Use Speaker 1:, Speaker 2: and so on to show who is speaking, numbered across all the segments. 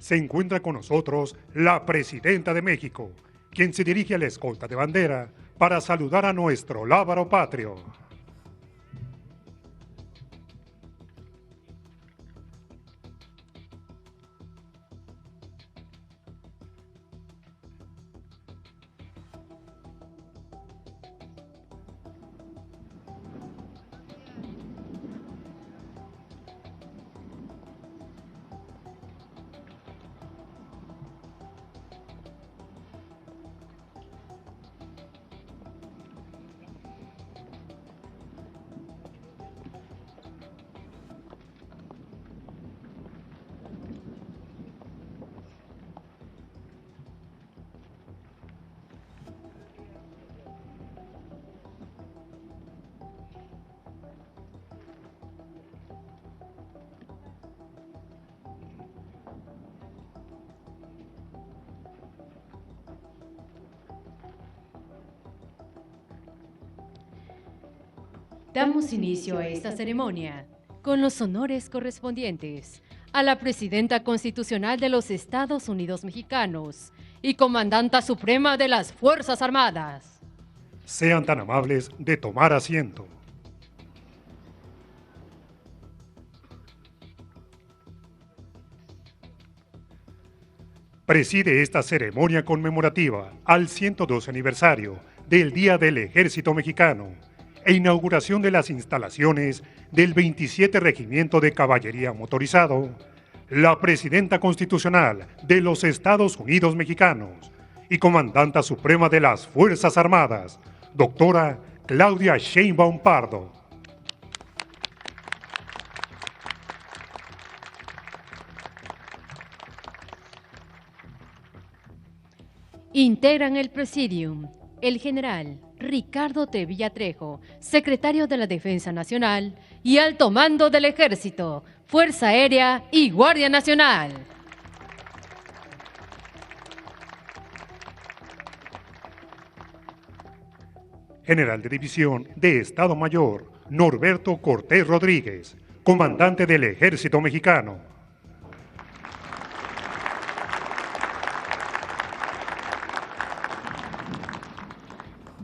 Speaker 1: Se encuentra con nosotros la Presidenta de México, quien se dirige a la escolta de bandera para saludar a nuestro lábaro patrio.
Speaker 2: Damos inicio a esta ceremonia con los honores correspondientes a la Presidenta Constitucional de los Estados Unidos Mexicanos y Comandanta Suprema de las Fuerzas Armadas.
Speaker 1: Sean tan amables de tomar asiento. Preside esta ceremonia conmemorativa al 112 aniversario del Día del Ejército Mexicano e inauguración de las instalaciones del 27 Regimiento de Caballería Motorizado, la Presidenta Constitucional de los Estados Unidos Mexicanos y Comandanta Suprema de las Fuerzas Armadas, doctora Claudia Sheinbaum Pardo.
Speaker 2: Integran el Presidium el general Ricardo T. Villatrejo, secretario de la Defensa Nacional y alto mando del Ejército, Fuerza Aérea y Guardia Nacional.
Speaker 1: General de División de Estado Mayor Norberto Cortés Rodríguez, comandante del Ejército Mexicano.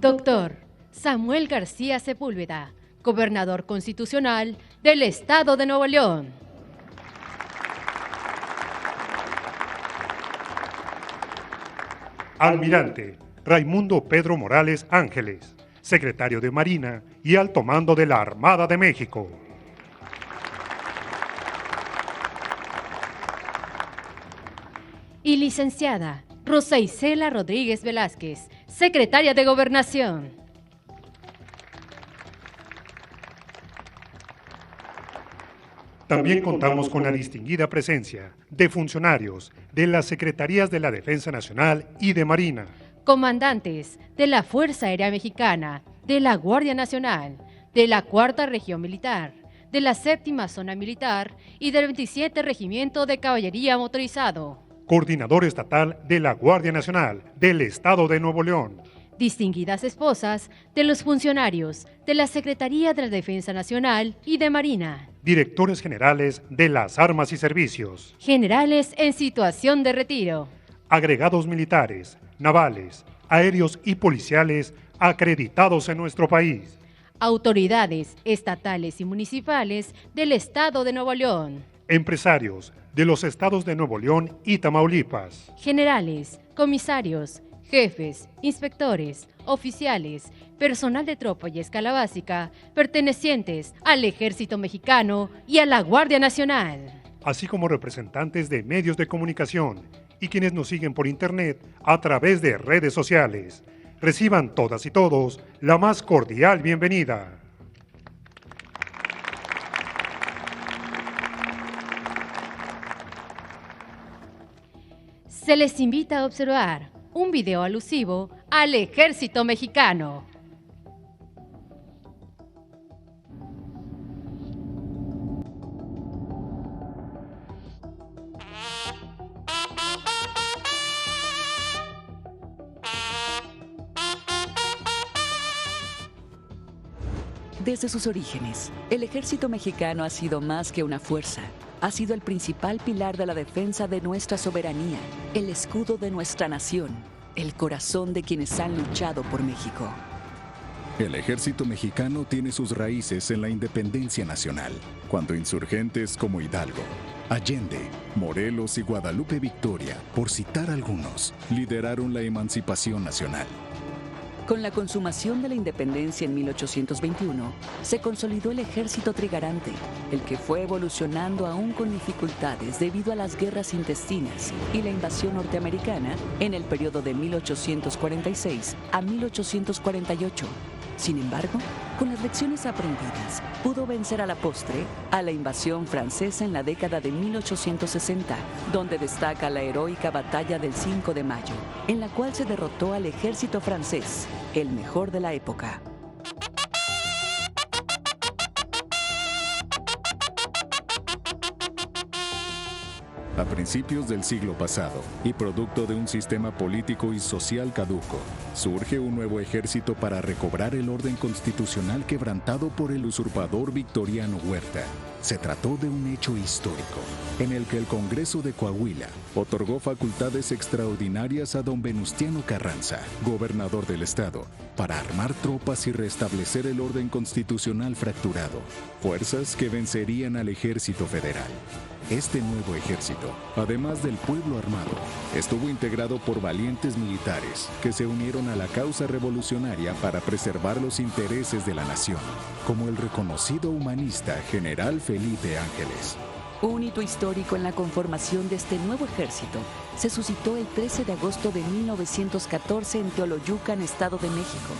Speaker 2: Doctor Samuel García Sepúlveda, gobernador constitucional del Estado de Nuevo León.
Speaker 1: Almirante Raimundo Pedro Morales Ángeles, secretario de Marina y alto mando de la Armada de México.
Speaker 2: Y licenciada Rosa Isela Rodríguez Velázquez, secretaria de Gobernación.
Speaker 1: También contamos con la distinguida presencia de funcionarios de las Secretarías de la Defensa Nacional y de Marina,
Speaker 2: comandantes de la Fuerza Aérea Mexicana, de la Guardia Nacional, de la Cuarta Región Militar, de la Séptima Zona Militar y del 27 Regimiento de Caballería Motorizado.
Speaker 1: Coordinador estatal de la Guardia Nacional del Estado de Nuevo León.
Speaker 2: Distinguidas esposas de los funcionarios de la Secretaría de la Defensa Nacional y de Marina.
Speaker 1: Directores generales de las armas y servicios.
Speaker 2: Generales en situación de retiro.
Speaker 1: Agregados militares, navales, aéreos y policiales acreditados en nuestro país.
Speaker 2: Autoridades estatales y municipales del Estado de Nuevo León.
Speaker 1: Empresarios de los estados de Nuevo León y Tamaulipas.
Speaker 2: Generales, comisarios, jefes, inspectores, oficiales, personal de tropa y escala básica, pertenecientes al Ejército Mexicano y a la Guardia Nacional.
Speaker 1: Así como representantes de medios de comunicación y quienes nos siguen por internet a través de redes sociales. Reciban todas y todos la más cordial bienvenida.
Speaker 2: Se les invita a observar un video alusivo al Ejército Mexicano.
Speaker 3: Desde sus orígenes, el ejército mexicano ha sido más que una fuerza. ha sido el principal pilar de la defensa de nuestra soberanía, el escudo de nuestra nación, el corazón de quienes han luchado por México.
Speaker 4: El ejército mexicano tiene sus raíces en la independencia nacional, cuando insurgentes como Hidalgo, Allende, Morelos y Guadalupe Victoria, por citar algunos, lideraron la emancipación nacional.
Speaker 3: Con la consumación de la independencia en 1821, se consolidó el ejército trigarante, el que fue evolucionando aún con dificultades debido a las guerras intestinas y la invasión norteamericana en el periodo de 1846 a 1848. Sin embargo, con las lecciones aprendidas, pudo vencer a la postre a la invasión francesa en la década de 1860, donde destaca la heroica batalla del 5 de mayo, en la cual se derrotó al ejército francés, el mejor de la época.
Speaker 4: A principios del siglo pasado, y producto de un sistema político y social caduco, surge un nuevo ejército para recobrar el orden constitucional quebrantado por el usurpador Victoriano Huerta. Se trató de un hecho histórico, en el que el Congreso de Coahuila otorgó facultades extraordinarias a don Venustiano Carranza, gobernador del estado, para armar tropas y restablecer el orden constitucional fracturado, fuerzas que vencerían al ejército federal. Este nuevo ejército, además del pueblo armado, estuvo integrado por valientes militares que se unieron a la causa revolucionaria para preservar los intereses de la nación, como el reconocido humanista General Felipe Ángeles.
Speaker 3: Un hito histórico en la conformación de este nuevo ejército se suscitó el 13 de agosto de 1914 en Teoloyucan, Estado de México,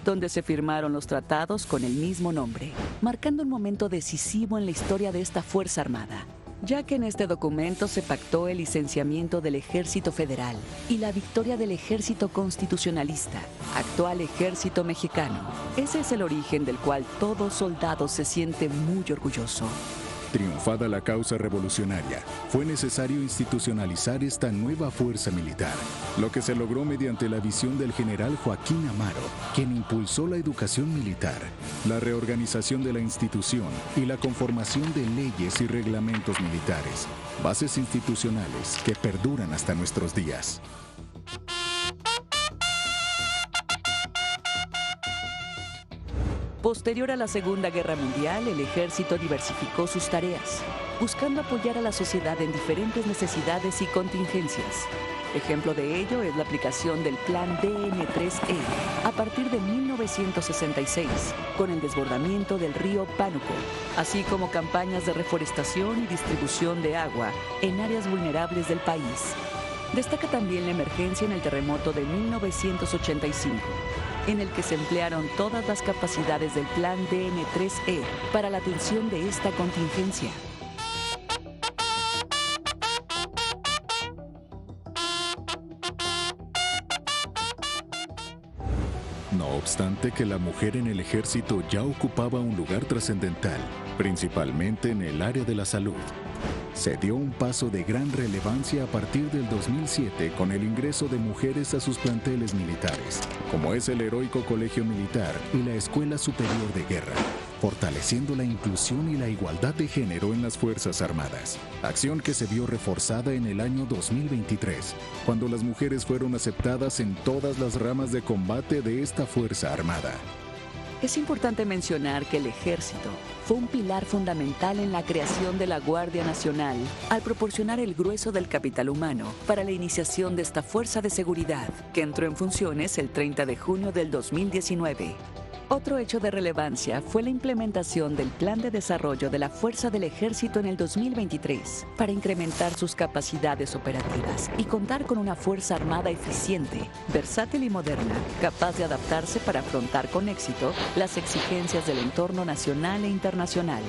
Speaker 3: donde se firmaron los tratados con el mismo nombre, marcando un momento decisivo en la historia de esta Fuerza Armada, ya que en este documento se pactó el licenciamiento del Ejército Federal y la victoria del Ejército Constitucionalista, actual Ejército Mexicano. Ese es el origen del cual todo soldado se siente muy orgulloso.
Speaker 4: Triunfada la causa revolucionaria, fue necesario institucionalizar esta nueva fuerza militar, lo que se logró mediante la visión del general Joaquín Amaro, quien impulsó la educación militar, la reorganización de la institución y la conformación de leyes y reglamentos militares, bases institucionales que perduran hasta nuestros días.
Speaker 3: Posterior a la Segunda Guerra Mundial, el ejército diversificó sus tareas, buscando apoyar a la sociedad en diferentes necesidades y contingencias. Ejemplo de ello es la aplicación del Plan DN3E a partir de 1966, con el desbordamiento del río Pánuco, así como campañas de reforestación y distribución de agua en áreas vulnerables del país. Destaca también la emergencia en el terremoto de 1985, en el que se emplearon todas las capacidades del Plan DN3E para la atención de esta contingencia.
Speaker 4: No obstante que la mujer en el ejército ya ocupaba un lugar trascendental, principalmente en el área de la salud. Se dio un paso de gran relevancia a partir del 2007 con el ingreso de mujeres a sus planteles militares, como es el Heroico Colegio Militar y la Escuela Superior de Guerra, fortaleciendo la inclusión y la igualdad de género en las Fuerzas Armadas, acción que se vio reforzada en el año 2023, cuando las mujeres fueron aceptadas en todas las ramas de combate de esta Fuerza Armada.
Speaker 3: Es importante mencionar que el ejército fue un pilar fundamental en la creación de la Guardia Nacional al proporcionar el grueso del capital humano para la iniciación de esta fuerza de seguridad, que entró en funciones el 30 de junio del 2019. Otro hecho de relevancia fue la implementación del Plan de Desarrollo de la Fuerza del Ejército en el 2023 para incrementar sus capacidades operativas y contar con una Fuerza Armada eficiente, versátil y moderna, capaz de adaptarse para afrontar con éxito las exigencias del entorno nacional e internacional.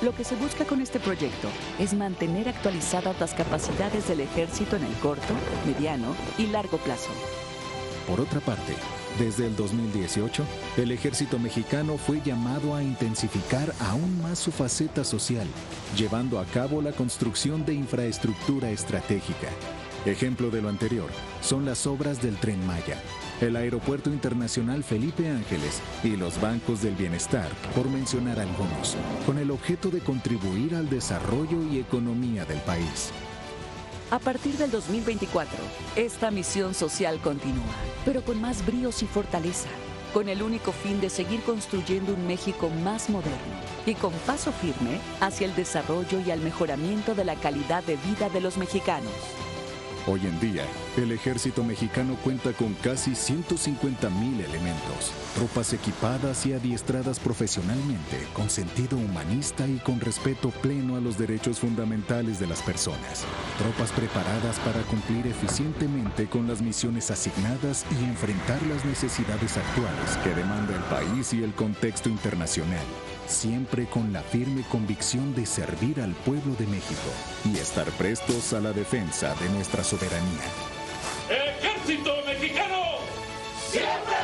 Speaker 3: Lo que se busca con este proyecto es mantener actualizadas las capacidades del Ejército en el corto, mediano y largo plazo.
Speaker 4: Por otra parte, desde el 2018, el ejército mexicano fue llamado a intensificar aún más su faceta social, llevando a cabo la construcción de infraestructura estratégica. Ejemplo de lo anterior son las obras del Tren Maya, el Aeropuerto Internacional Felipe Ángeles y los bancos del bienestar, por mencionar algunos, con el objeto de contribuir al desarrollo y economía del país.
Speaker 3: A partir del 2024, esta misión social continúa, pero con más bríos y fortaleza, con el único fin de seguir construyendo un México más moderno y con paso firme hacia el desarrollo y al mejoramiento de la calidad de vida de los mexicanos.
Speaker 4: Hoy en día, el ejército mexicano cuenta con casi 150,000 elementos, tropas equipadas y adiestradas profesionalmente, con sentido humanista y con respeto pleno a los derechos fundamentales de las personas. Tropas preparadas para cumplir eficientemente con las misiones asignadas y enfrentar las necesidades actuales que demanda el país y el contexto internacional, siempre con la firme convicción de servir al pueblo de México y estar prestos a la defensa de nuestra soberanía.
Speaker 5: ¡Ejército Mexicano! ¡Siempre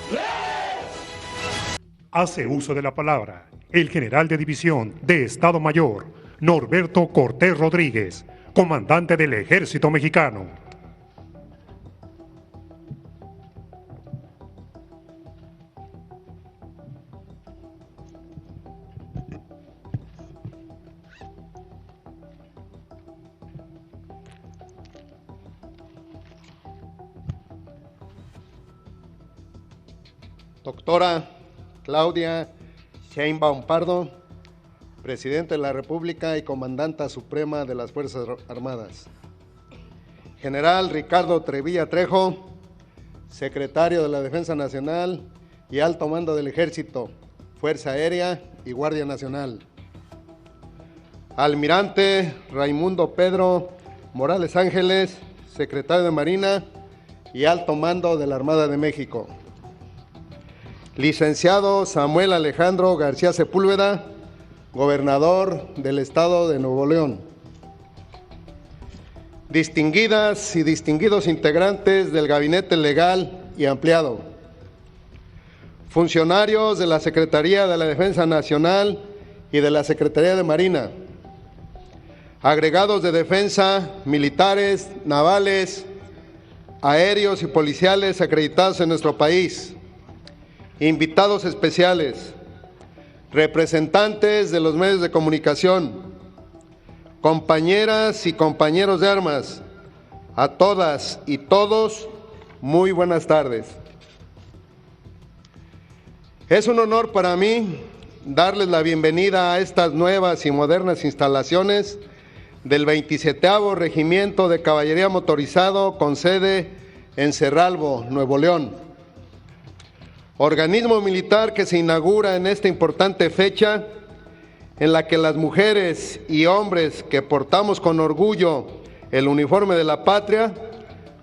Speaker 5: leales!
Speaker 1: Hace uso de la palabra el general de división de Estado Mayor, Norberto Cortés Rodríguez, comandante del Ejército Mexicano.
Speaker 6: Doctora Claudia Sheinbaum Pardo, Presidenta de la República y Comandanta Suprema de las Fuerzas Armadas. General Ricardo Tevilla Trejo, Secretario de la Defensa Nacional y Alto Mando del Ejército, Fuerza Aérea y Guardia Nacional. Almirante Raimundo Pedro Morales Ángeles, Secretario de Marina y Alto Mando de la Armada de México. Licenciado Samuel Alejandro García Sepúlveda, Gobernador del Estado de Nuevo León. Distinguidas y distinguidos integrantes del Gabinete Legal y Ampliado. Funcionarios de la Secretaría de la Defensa Nacional y de la Secretaría de Marina. Agregados de defensa, militares, navales, aéreos y policiales acreditados en nuestro país. Invitados especiales, representantes de los medios de comunicación, compañeras y compañeros de armas, a todas y todos, muy buenas tardes. Es un honor para mí darles la bienvenida a estas nuevas y modernas instalaciones del 27º Regimiento de Caballería Motorizado con sede en Cerralbo, Nuevo León. Organismo militar que se inaugura en esta importante fecha en la que las mujeres y hombres que portamos con orgullo el uniforme de la patria,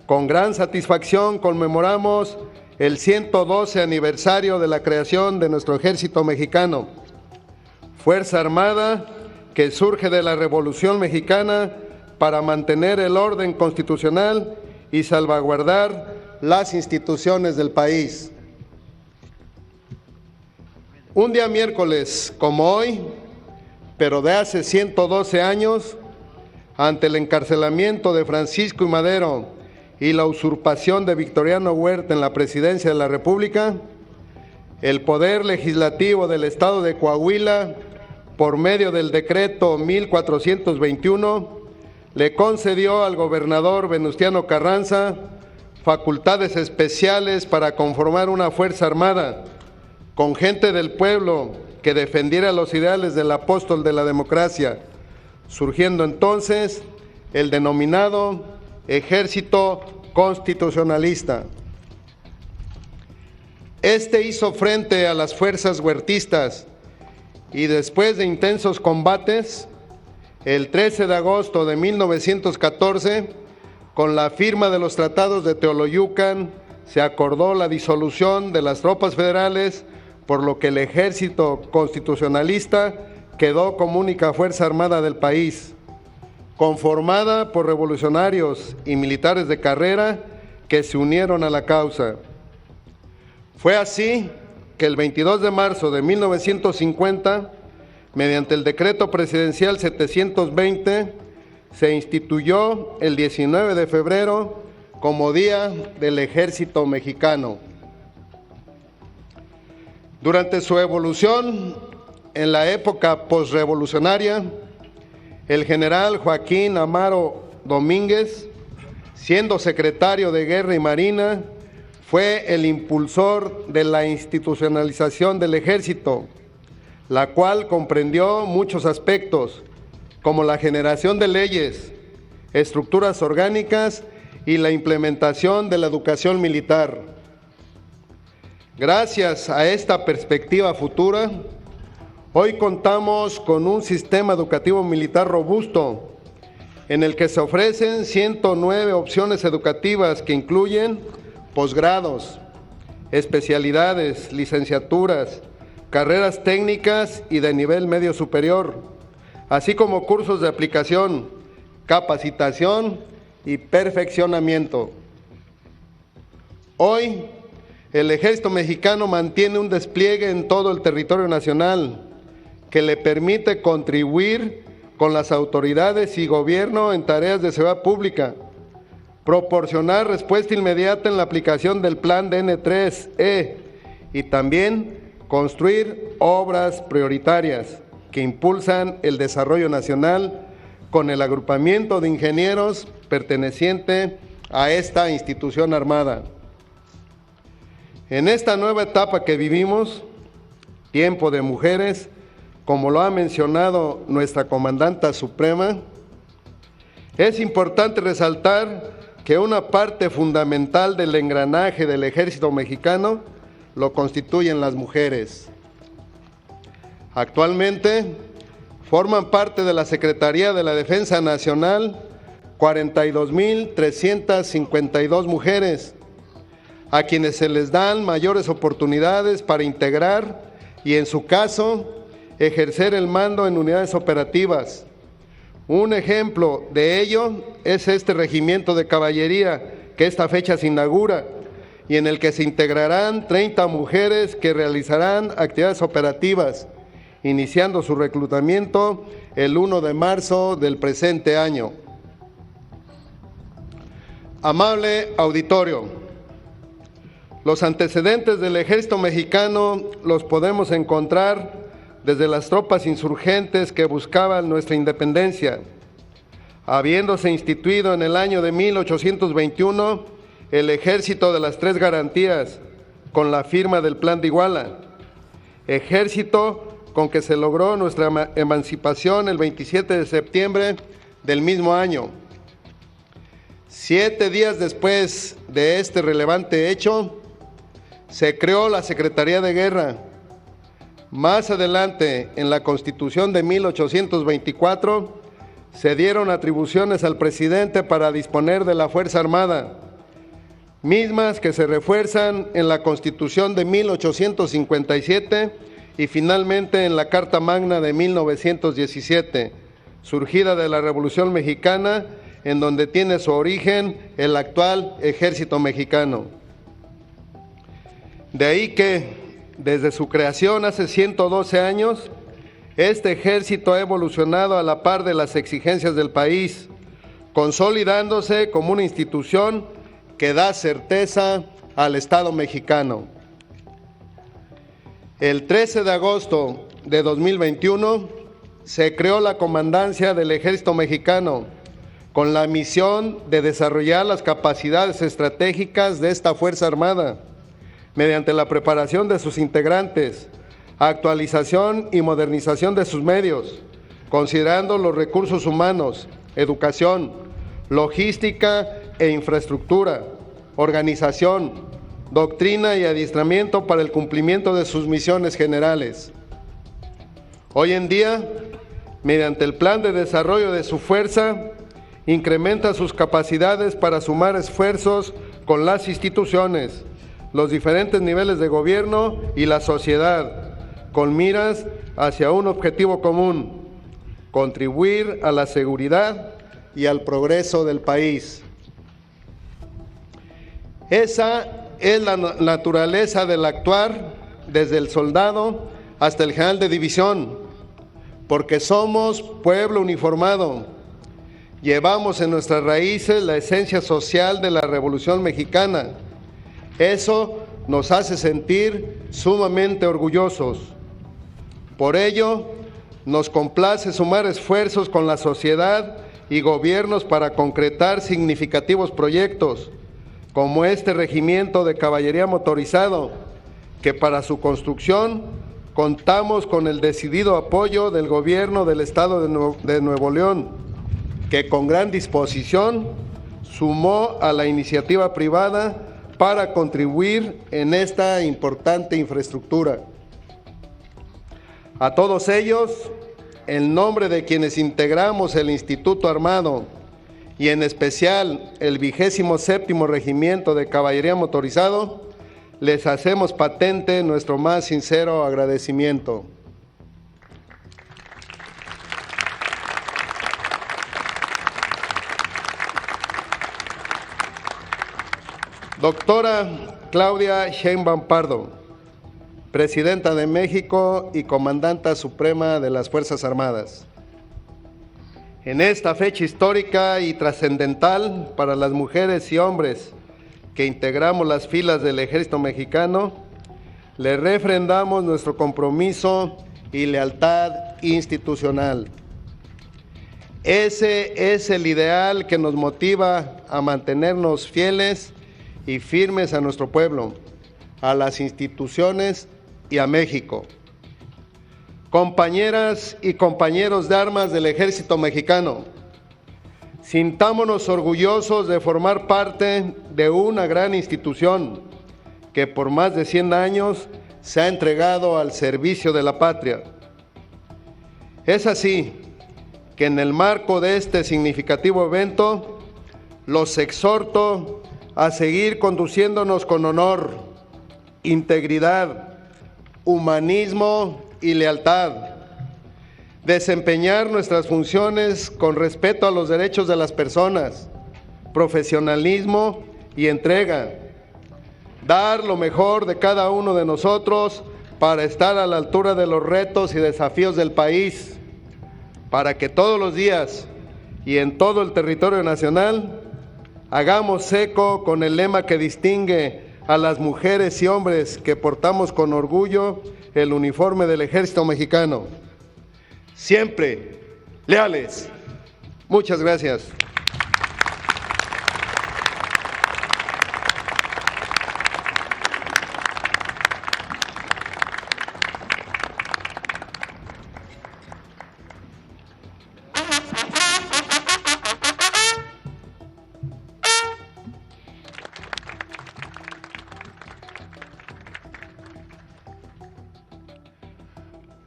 Speaker 6: con gran satisfacción conmemoramos el 112 aniversario de la creación de nuestro Ejército Mexicano, Fuerza Armada que surge de la Revolución Mexicana para mantener el orden constitucional y salvaguardar las instituciones del país. Un día miércoles como hoy, pero de hace 112 años, ante el encarcelamiento de Francisco I. Madero y la usurpación de Victoriano Huerta en la presidencia de la República, el Poder Legislativo del Estado de Coahuila, por medio del decreto 1421, le concedió al gobernador Venustiano Carranza facultades especiales para conformar una fuerza armada con gente del pueblo que defendiera los ideales del apóstol de la democracia, surgiendo entonces el denominado Ejército Constitucionalista. Este hizo frente a las fuerzas huertistas y después de intensos combates, el 13 de agosto de 1914, con la firma de los tratados de Teoloyucan, se acordó la disolución de las tropas federales, por lo que el Ejército Constitucionalista quedó como única fuerza armada del país, conformada por revolucionarios y militares de carrera que se unieron a la causa. Fue así que el 22 de marzo de 1950, mediante el decreto presidencial 720, se instituyó el 19 de febrero como Día del Ejército Mexicano. Durante su evolución en la época posrevolucionaria, el general Joaquín Amaro Domínguez, siendo secretario de Guerra y Marina, fue el impulsor de la institucionalización del Ejército, la cual comprendió muchos aspectos, como la generación de leyes, estructuras orgánicas y la implementación de la educación militar. Gracias a esta perspectiva futura, hoy contamos con un sistema educativo militar robusto, en el que se ofrecen 109 opciones educativas que incluyen posgrados, especialidades, licenciaturas, carreras técnicas y de nivel medio superior, así como cursos de aplicación, capacitación y perfeccionamiento. Hoy, el Ejército Mexicano mantiene un despliegue en todo el territorio nacional que le permite contribuir con las autoridades y gobierno en tareas de seguridad pública, proporcionar respuesta inmediata en la aplicación del Plan DN3E y también construir obras prioritarias que impulsan el desarrollo nacional con el agrupamiento de ingenieros perteneciente a esta institución armada. En esta nueva etapa que vivimos, tiempo de mujeres, como lo ha mencionado nuestra comandanta suprema, es importante resaltar que una parte fundamental del engranaje del Ejército Mexicano lo constituyen las mujeres. Actualmente forman parte de la Secretaría de la Defensa Nacional 42,352 mujeres, a quienes se les dan mayores oportunidades para integrar y, en su caso, ejercer el mando en unidades operativas. Un ejemplo de ello es este regimiento de caballería que esta fecha se inaugura y en el que se integrarán 30 mujeres que realizarán actividades operativas, iniciando su reclutamiento el 1 de marzo del presente año. Amable auditorio, los antecedentes del Ejército Mexicano los podemos encontrar desde las tropas insurgentes que buscaban nuestra independencia, habiéndose instituido en el año de 1821 el Ejército de las Tres Garantías, con la firma del Plan de Iguala, ejército con que se logró nuestra emancipación el 27 de septiembre del mismo año. 7 días después de este relevante hecho, se creó la Secretaría de Guerra. Más adelante, en la Constitución de 1824, se dieron atribuciones al presidente para disponer de la Fuerza Armada, mismas que se refuerzan en la Constitución de 1857 y finalmente en la Carta Magna de 1917, surgida de la Revolución Mexicana, en donde tiene su origen el actual Ejército Mexicano. De ahí que, desde su creación hace 112 años, este ejército ha evolucionado a la par de las exigencias del país, consolidándose como una institución que da certeza al Estado mexicano. El 13 de agosto de 2021 se creó la Comandancia del Ejército Mexicano con la misión de desarrollar las capacidades estratégicas de esta Fuerza Armada, mediante la preparación de sus integrantes, actualización y modernización de sus medios, considerando los recursos humanos, educación, logística e infraestructura, organización, doctrina y adiestramiento para el cumplimiento de sus misiones generales. Hoy en día, mediante el plan de desarrollo de su fuerza, incrementa sus capacidades para sumar esfuerzos con las instituciones, los diferentes niveles de gobierno y la sociedad, con miras hacia un objetivo común: contribuir a la seguridad y al progreso del país. Esa es la naturaleza del actuar desde el soldado hasta el general de división, porque somos pueblo uniformado, Llevamos en nuestras raíces la esencia social de la Revolución Mexicana. Eso nos hace sentir sumamente orgullosos. Por ello, nos complace sumar esfuerzos con la sociedad y gobiernos para concretar significativos proyectos, como este regimiento de caballería motorizado, que para su construcción contamos con el decidido apoyo del gobierno del Estado de Nuevo León, que con gran disposición sumó a la iniciativa privada para contribuir en esta importante infraestructura. A todos ellos, en nombre de quienes integramos el Instituto Armado y en especial el 27º Regimiento de Caballería Motorizado, les hacemos patente nuestro más sincero agradecimiento. Doctora Claudia Sheinbaum Pardo, Presidenta de México y Comandanta Suprema de las Fuerzas Armadas. En esta fecha histórica y trascendental para las mujeres y hombres que integramos las filas del Ejército Mexicano, le refrendamos nuestro compromiso y lealtad institucional. Ese es el ideal que nos motiva a mantenernos fieles y firmes a nuestro pueblo, a las instituciones y a México. Compañeras y compañeros de armas del Ejército Mexicano, sintámonos orgullosos de formar parte de una gran institución que por más de 100 años se ha entregado al servicio de la patria. Es así que en el marco de este significativo evento, los exhorto a seguir conduciéndonos con honor, integridad, humanismo y lealtad, desempeñar nuestras funciones con respeto a los derechos de las personas, profesionalismo y entrega, dar lo mejor de cada uno de nosotros para estar a la altura de los retos y desafíos del país, para que todos los días y en todo el territorio nacional hagamos eco con el lema que distingue a las mujeres y hombres que portamos con orgullo el uniforme del Ejército Mexicano. Siempre leales. Muchas gracias.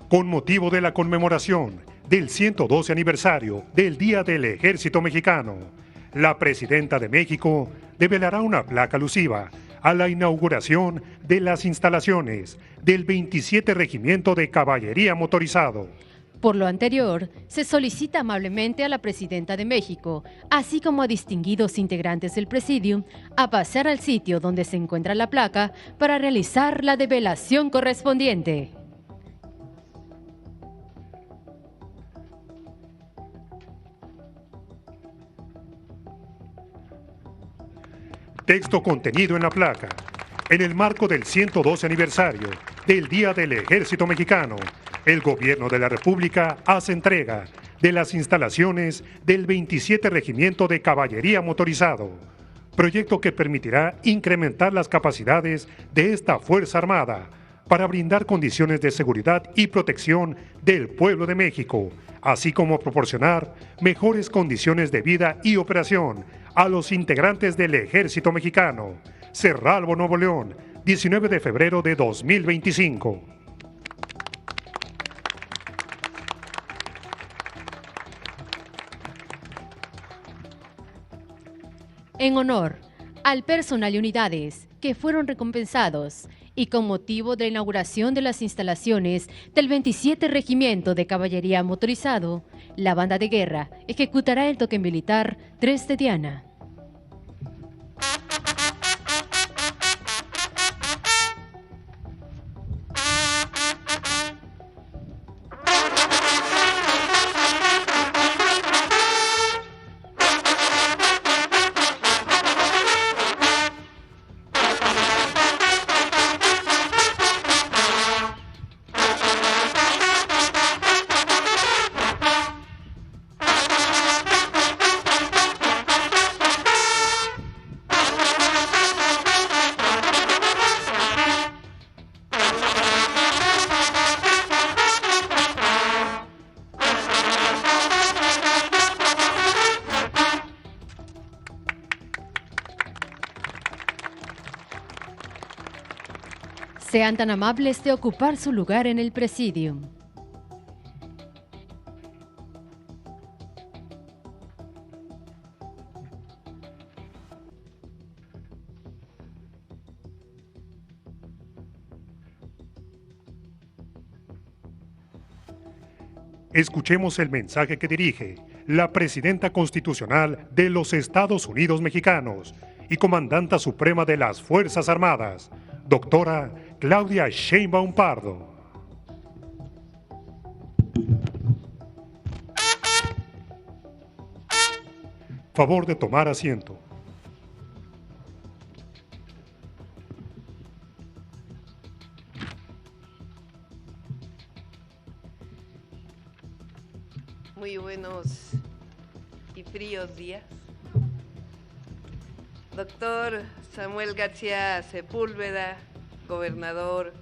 Speaker 1: Con motivo de la conmemoración del 112 aniversario del Día del Ejército Mexicano, la Presidenta de México develará una placa alusiva a la inauguración de las instalaciones del 27 Regimiento de Caballería Motorizado.
Speaker 2: Por lo anterior, se solicita amablemente a la Presidenta de México, así como a distinguidos integrantes del Presidium, a pasar al sitio donde se encuentra la placa para realizar la develación correspondiente.
Speaker 1: Texto contenido en la placa. En el marco del 112 aniversario del Día del Ejército Mexicano, el Gobierno de la República hace entrega de las instalaciones del 27 Regimiento de Caballería Motorizado, proyecto que permitirá incrementar las capacidades de esta Fuerza Armada para brindar condiciones de seguridad y protección del pueblo de México, así como proporcionar mejores condiciones de vida y operación a los integrantes del Ejército Mexicano. Cerralbo, Nuevo León, 19 de febrero de 2025.
Speaker 2: En honor al personal y unidades que fueron recompensados y con motivo de la inauguración de las instalaciones del 27 Regimiento de Caballería Motorizado, la banda de guerra ejecutará el toque militar 3 de Diana. Sean tan amables de ocupar su lugar en el presidium.
Speaker 1: Escuchemos el mensaje que dirige la Presidenta Constitucional de los Estados Unidos Mexicanos y Comandanta Suprema de las Fuerzas Armadas, doctora Claudia Sheinbaum Pardo. Favor de tomar asiento.
Speaker 7: Muy buenos y fríos días. Doctor Samuel García Sepúlveda, gobernador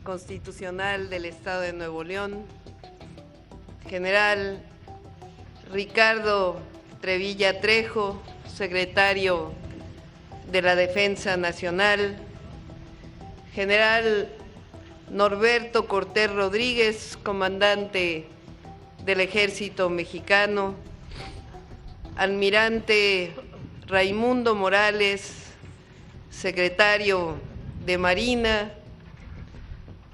Speaker 7: constitucional del Estado de Nuevo León. General Ricardo Tevilla Trejo, secretario de la Defensa Nacional. General Norberto Cortés Rodríguez, comandante del Ejército Mexicano, almirante Raimundo Morales, secretario de Marina,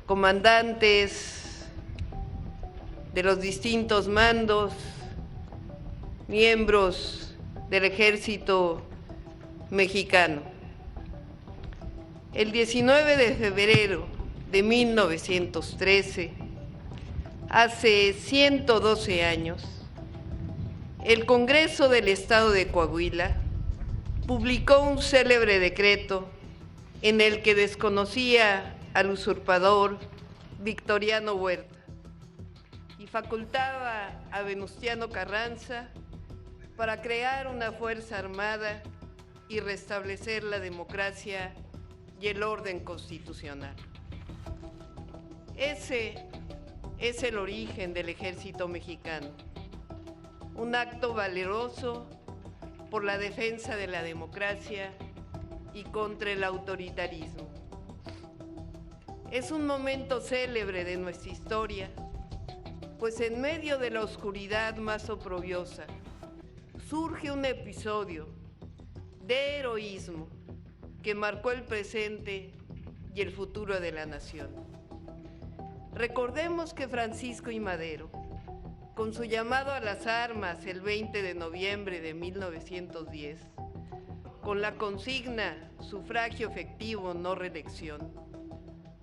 Speaker 7: comandantes de los distintos mandos, miembros del Ejército Mexicano. El 19 de febrero de 1913, hace 112 años, el Congreso del Estado de Coahuila publicó un célebre decreto en el que desconocía al usurpador Victoriano Huerta y facultaba a Venustiano Carranza para crear una fuerza armada y restablecer la democracia y el orden constitucional. Ese es el origen del Ejército Mexicano, un acto valeroso por la defensa de la democracia y contra el autoritarismo. Es un momento célebre de nuestra historia, pues en medio de la oscuridad más oprobiosa surge un episodio de heroísmo que marcó el presente y el futuro de la nación. Recordemos que Francisco I. Madero, con su llamado a las armas el 20 de noviembre de 1910, con la consigna sufragio efectivo, no reelección,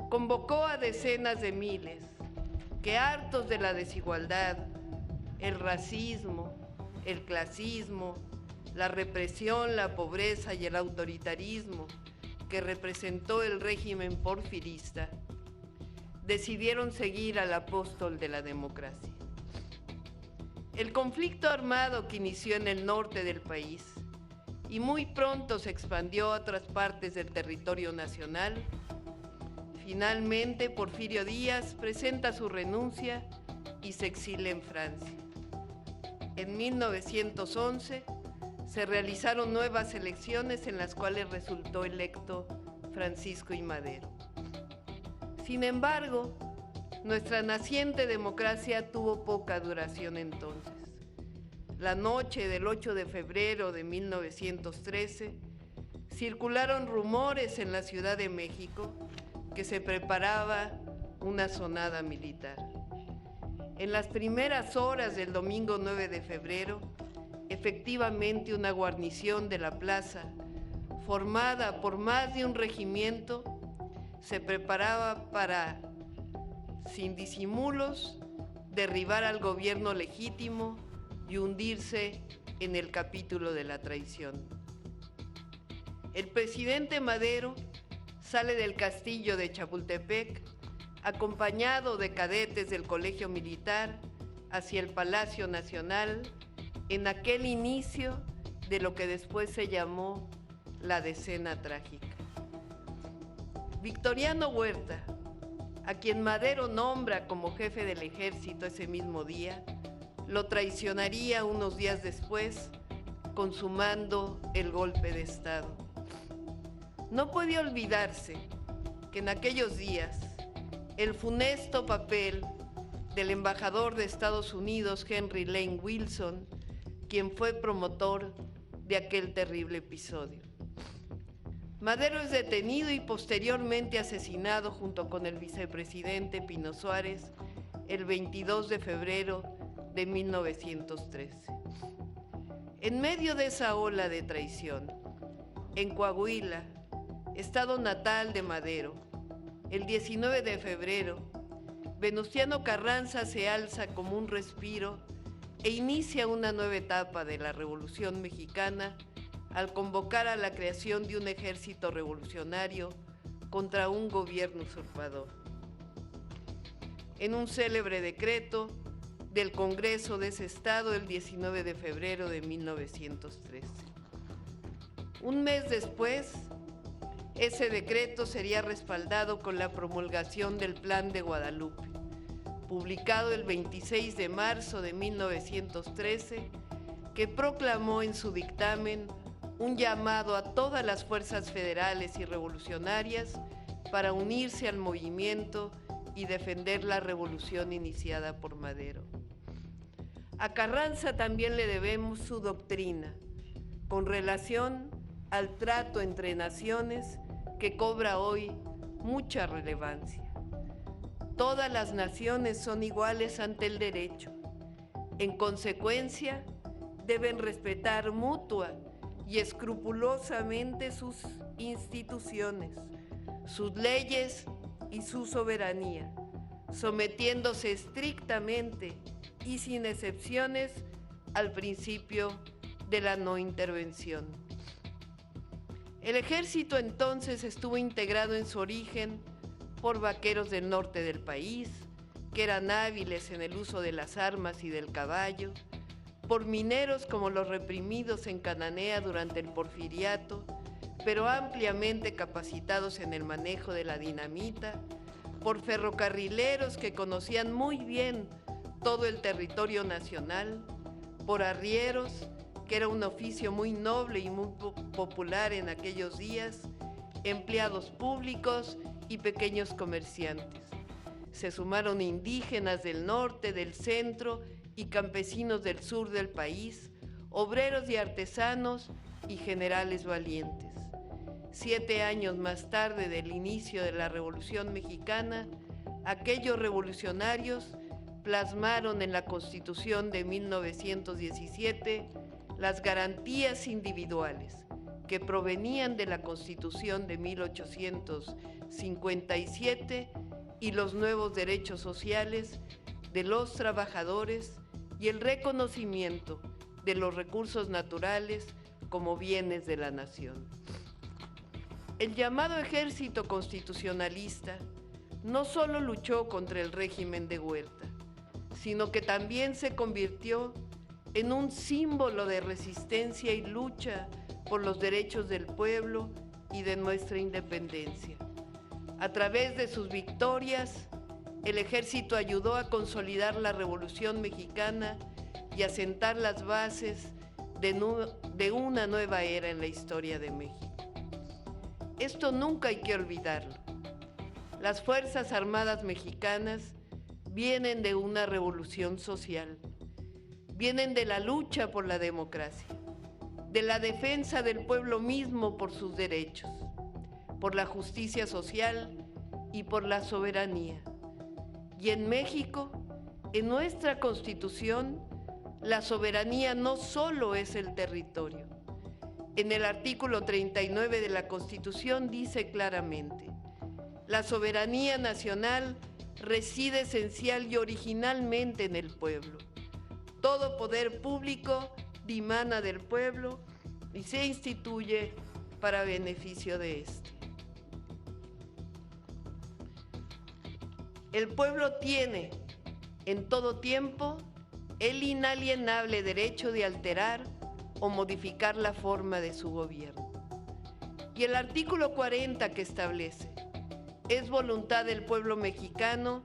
Speaker 7: convocó a decenas de miles que, hartos de la desigualdad, el racismo, el clasismo, la represión, la pobreza y el autoritarismo que representó el régimen porfirista, decidieron seguir al apóstol de la democracia. El conflicto armado que inició en el norte del país y muy pronto se expandió a otras partes del territorio nacional, finalmente Porfirio Díaz presenta su renuncia y se exilia en Francia. En 1911 se realizaron nuevas elecciones en las cuales resultó electo Francisco I. Madero. Sin embargo, nuestra naciente democracia tuvo poca duración entonces. La noche del 8 de febrero de 1913, circularon rumores en la Ciudad de México que se preparaba una sonada militar. En las primeras horas del domingo 9 de febrero, efectivamente una guarnición de la plaza, formada por más de un regimiento, se preparaba para, sin disimulos, derribar al gobierno legítimo y hundirse en el capítulo de la traición. El presidente Madero sale del castillo de Chapultepec, acompañado de cadetes del Colegio Militar, hacia el Palacio Nacional, en aquel inicio de lo que después se llamó la Decena Trágica. Victoriano Huerta, a quien Madero nombra como jefe del ejército ese mismo día, lo traicionaría unos días después, consumando el golpe de Estado. No puede olvidarse que en aquellos días el funesto papel del embajador de Estados Unidos, Henry Lane Wilson, quien fue promotor de aquel terrible episodio. Madero es detenido y posteriormente asesinado junto con el vicepresidente Pino Suárez el 22 de febrero de 1913. En medio de esa ola de traición, en Coahuila, estado natal de Madero, el 19 de febrero, Venustiano Carranza se alza como un respiro e inicia una nueva etapa de la Revolución Mexicana al convocar a la creación de un ejército revolucionario contra un gobierno usurpador. En un célebre decreto del Congreso de ese estado el 19 de febrero de 1913. Un mes después, ese decreto sería respaldado con la promulgación del Plan de Guadalupe, publicado el 26 de marzo de 1913, que proclamó en su dictamen un llamado a todas las fuerzas federales y revolucionarias para unirse al movimiento y defender la revolución iniciada por Madero. A Carranza también le debemos su doctrina, con relación al trato entre naciones que cobra hoy mucha relevancia. Todas las naciones son iguales ante el derecho. En consecuencia, deben respetar mutua y escrupulosamente sus instituciones, sus leyes y su soberanía, sometiéndose estrictamente y sin excepciones al principio de la no intervención. El ejército entonces estuvo integrado en su origen por vaqueros del norte del país, que eran hábiles en el uso de las armas y del caballo, por mineros como los reprimidos en Cananea durante el Porfiriato, pero ampliamente capacitados en el manejo de la dinamita, por ferrocarrileros que conocían muy bien todo el territorio nacional, por arrieros, que era un oficio muy noble y muy popular en aquellos días, empleados públicos y pequeños comerciantes. Se sumaron indígenas del norte, del centro y campesinos del sur del país, obreros y artesanos y generales valientes. 7 años más tarde del inicio de la Revolución Mexicana, aquellos revolucionarios plasmaron en la Constitución de 1917 las garantías individuales que provenían de la Constitución de 1857 y los nuevos derechos sociales de los trabajadores y el reconocimiento de los recursos naturales como bienes de la nación. El llamado Ejército Constitucionalista no solo luchó contra el régimen de Huerta, sino que también se convirtió en un símbolo de resistencia y lucha por los derechos del pueblo y de nuestra independencia. A través de sus victorias, el ejército ayudó a consolidar la Revolución Mexicana y a sentar las bases de una nueva era en la historia de México. Esto nunca hay que olvidarlo. Las Fuerzas Armadas Mexicanas vienen de una revolución social, vienen de la lucha por la democracia, de la defensa del pueblo mismo por sus derechos, por la justicia social y por la soberanía. Y en México, en nuestra Constitución, la soberanía no solo es el territorio. En el artículo 39 de la Constitución dice claramente: la soberanía nacional reside esencial y originalmente en el pueblo. Todo poder público dimana del pueblo y se instituye para beneficio de éste. El pueblo tiene, en todo tiempo, el inalienable derecho de alterar o modificar la forma de su gobierno. Y el artículo 40 que establece: es voluntad del pueblo mexicano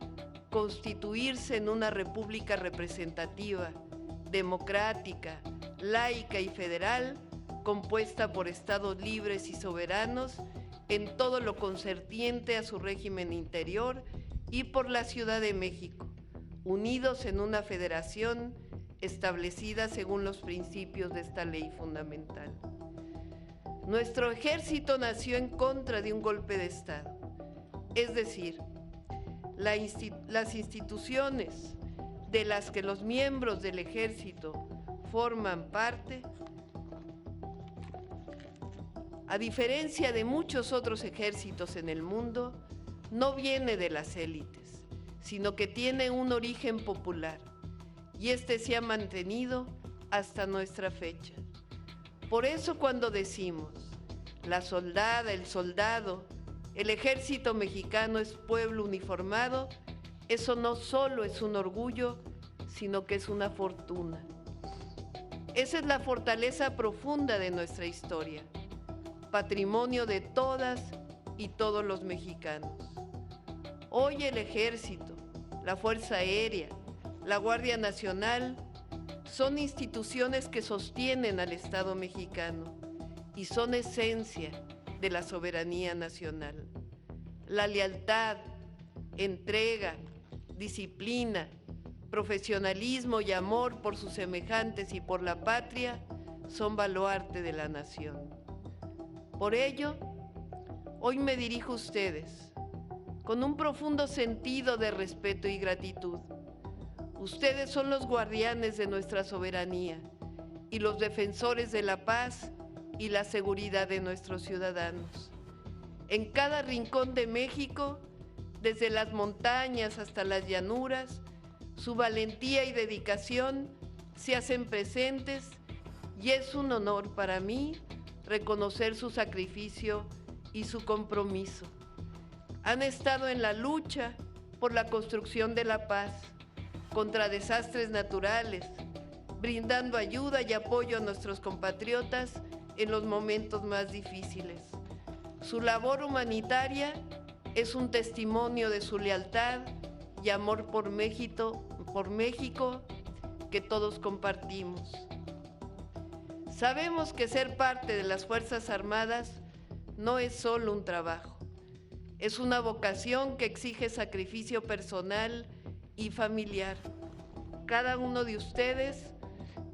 Speaker 7: constituirse en una república representativa, democrática, laica y federal, compuesta por estados libres y soberanos en todo lo concerniente a su régimen interior y por la Ciudad de México, unidos en una federación establecida según los principios de esta ley fundamental. Nuestro ejército nació en contra de un golpe de Estado, es decir, las instituciones de las que los miembros del ejército forman parte, a diferencia de muchos otros ejércitos en el mundo, no viene de las élites, sino que tiene un origen popular, y este se ha mantenido hasta nuestra fecha. Por eso cuando decimos, la soldada, el soldado, el ejército mexicano es pueblo uniformado, eso no solo es un orgullo, sino que es una fortuna. Esa es la fortaleza profunda de nuestra historia, patrimonio de todas y todos los mexicanos. Hoy el Ejército, la Fuerza Aérea, la Guardia Nacional son instituciones que sostienen al Estado mexicano y son esencia de la soberanía nacional. La lealtad, entrega, disciplina, profesionalismo y amor por sus semejantes y por la patria son baluarte de la nación. Por ello, hoy me dirijo a ustedes con un profundo sentido de respeto y gratitud. Ustedes son los guardianes de nuestra soberanía y los defensores de la paz y la seguridad de nuestros ciudadanos. En cada rincón de México, desde las montañas hasta las llanuras, su valentía y dedicación se hacen presentes y es un honor para mí reconocer su sacrificio y su compromiso. Han estado en la lucha por la construcción de la paz, contra desastres naturales, brindando ayuda y apoyo a nuestros compatriotas en los momentos más difíciles. Su labor humanitaria es un testimonio de su lealtad y amor por México que todos compartimos. Sabemos que ser parte de las Fuerzas Armadas no es solo un trabajo, es una vocación que exige sacrificio personal y familiar. Cada uno de ustedes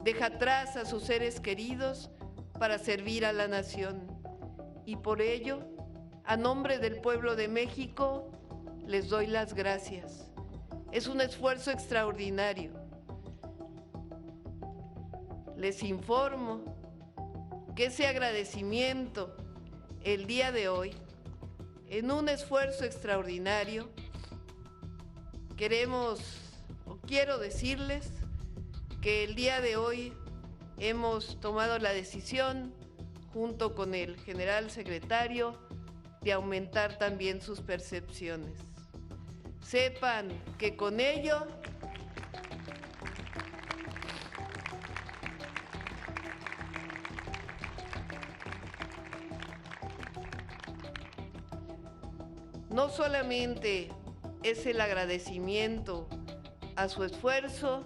Speaker 7: deja atrás a sus seres queridos para servir a la nación y por ello, a nombre del pueblo de México, les doy las gracias. Es un esfuerzo extraordinario. Les informo que ese agradecimiento el día de hoy, en un esfuerzo extraordinario, quiero decirles que el día de hoy hemos tomado la decisión, junto con el general secretario, de aumentar también sus percepciones. Sepan que con ello no solamente es el agradecimiento a su esfuerzo,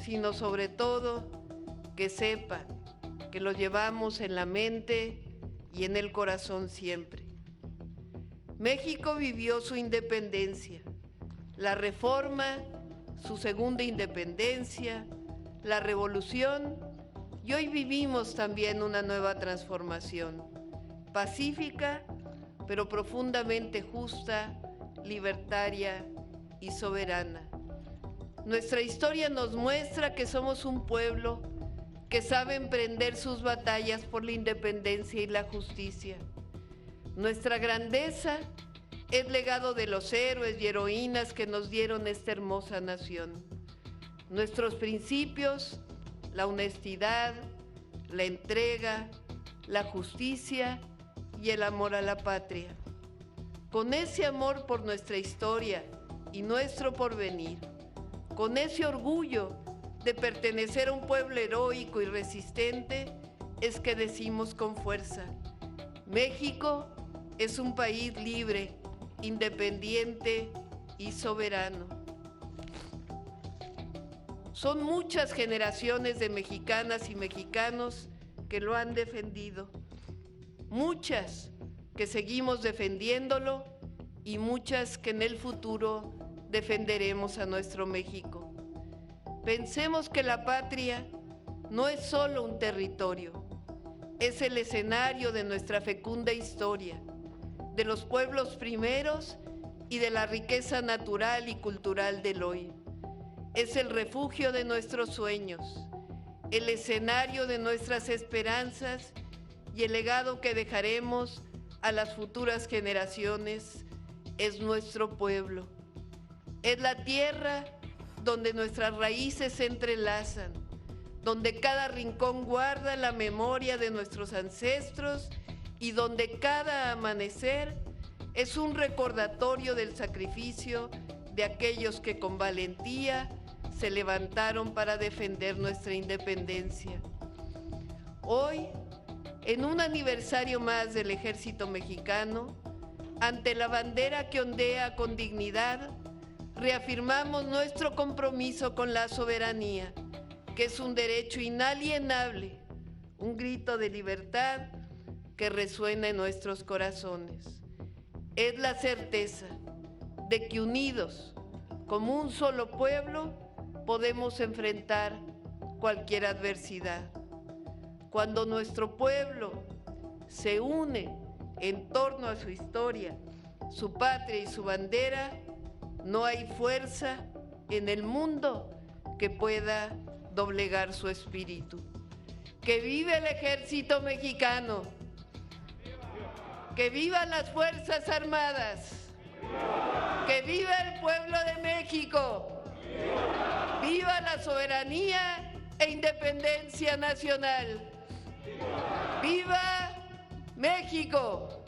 Speaker 7: sino sobre todo que sepan que lo llevamos en la mente y en el corazón siempre. México vivió su independencia, la reforma, su segunda independencia, la revolución, y hoy vivimos también una nueva transformación, pacífica, pero profundamente justa, libertaria y soberana. Nuestra historia nos muestra que somos un pueblo que sabe emprender sus batallas por la independencia y la justicia. Nuestra grandeza es legado de los héroes y heroínas que nos dieron esta hermosa nación. Nuestros principios, la honestidad, la entrega, la justicia y el amor a la patria. Con ese amor por nuestra historia y nuestro porvenir, con ese orgullo de pertenecer a un pueblo heroico y resistente, es que decimos con fuerza: México es un país libre, independiente y soberano. Son muchas generaciones de mexicanas y mexicanos que lo han defendido, muchas que seguimos defendiéndolo y muchas que en el futuro defenderemos a nuestro México. Pensemos que la patria no es solo un territorio, es el escenario de nuestra fecunda historia, de los pueblos primeros y de la riqueza natural y cultural del hoy. Es el refugio de nuestros sueños, el escenario de nuestras esperanzas y el legado que dejaremos a las futuras generaciones. Es nuestro pueblo. Es la tierra donde nuestras raíces se entrelazan, donde cada rincón guarda la memoria de nuestros ancestros y donde cada amanecer es un recordatorio del sacrificio de aquellos que con valentía se levantaron para defender nuestra independencia. Hoy, en un aniversario más del Ejército Mexicano, ante la bandera que ondea con dignidad, reafirmamos nuestro compromiso con la soberanía, que es un derecho inalienable, un grito de libertad que resuena en nuestros corazones. Es la certeza de que unidos, como un solo pueblo, podemos enfrentar cualquier adversidad. Cuando nuestro pueblo se une en torno a su historia, su patria y su bandera, no hay fuerza en el mundo que pueda doblegar su espíritu. ¡Que viva el Ejército Mexicano! ¡Que vivan las Fuerzas Armadas! ¡Que viva el pueblo de México! ¡Viva la soberanía e independencia nacional! ¡Viva México!